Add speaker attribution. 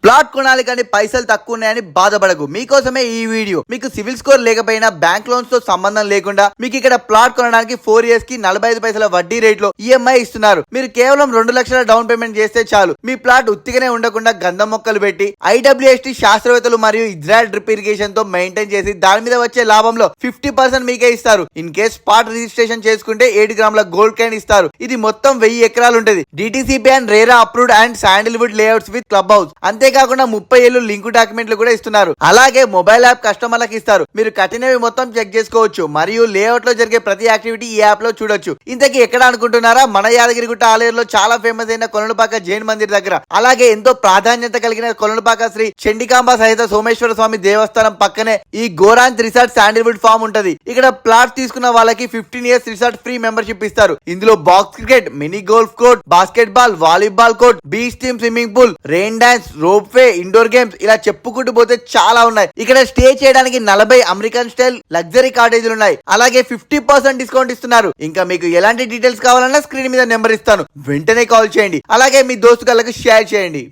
Speaker 1: Plot కొనాలి కానీ పైసలు తక్కువ ఉన్నాయని బాధపడకు. మీకోసమే ఈ వీడియో. మీకు సివిల్ స్కోర్ లేకపోయినా బ్యాంక్ లోన్స్ తో సంబంధం లేకుండా మీకు ఇక్కడ ప్లాట్ కొనడానికి 4 years కి 45 పైసల వడ్డీ రేట్ లో ఈఎంఐ ఇస్తున్నారు. మీరు కేవలం 2 లక్షల డౌన్ పేమెంట్ చేస్తే చాలు. మీ ప్లాట్ ఉత్తిగానే ఉండకుండా గంధం మొక్కలు పెట్టి IWST శాస్త్రవేత్తలు మరియు ఇజ్రాయెల్ డ్రిప్ ఇరిగేషన్ తో మెయింటైన్ చేసి దాని మీద వచ్చే లాభంలో 50% మీకే ఇస్తారు. ఇన్ కేస్ స్పాట్ రిజిస్ట్రేషన్ చేసుకుంటే 7 గ్రాముల గోల్డ్ కాయిన్ ఇస్తారు. ఇది మొత్తం 1000 ఎకరాలు ఉంటుంది. DTCP and RERA approved and Sandalwood layouts with club house. అంతేకాకుండా 30 ఏళ్ళు లింక్ డాక్యుమెంట్లు కూడా ఇస్తున్నారు. అలాగే మొబైల్ యాప్ కస్టమర్లకు ఇస్తారు. మీరు కట్టినవి మొత్తం చెక్ చేసుకోవచ్చు మరియు లేఅవుట్ లో జరిగే ప్రతి యాక్టివిటీ ఈ యాప్ లో చూడొచ్చు. ఇంతకీ ఎక్కడ అనుకుంటున్నారా? మన యాదగిరిగుట్ట ఆలయంలో చాలా ఫేమస్ అయిన కొలనుపాక జైన్ మందిర్ దగ్గర. అలాగే ఎంతో ప్రాధాన్యత కలిగిన కొలనుపాక శ్రీ చండికాంబ సహిత సోమేశ్వర స్వామి దేవస్థానం పక్కనే ఈ గోరాంత్ రిసార్ట్ శాండిల్వుడ్ ఫామ్ ఉంటది. ఇక్కడ ప్లాట్ తీసుకున్న వాళ్ళకి 15 years రిసార్ట్ ఫ్రీ మెంబర్షిప్ ఇస్తారు. ఇందులో box cricket, mini golf court, basketball, volleyball court, beach theme swimming pool, rain dance, ropeway, indoor games ఇలా చెప్పుకుంటూ పోతే చాలా ఉన్నాయి. ఇక్కడ స్టే చేయడానికి 40 అమెరికన్ స్టైల్ లగ్జరీ కాటేజీలు ఉన్నాయి. అలాగే 50% డిస్కౌంట్ ఇస్తున్నారు. ఇంకా మీకు ఎలాంటి డీటెయిల్స్ కావాలన్నా స్క్రీన్ మీద నెంబర్ ఇస్తాను, వెంటనే కాల్ చేయండి. అలాగే మీ దోస్తు గళ్ళకి షేర్ చేయండి.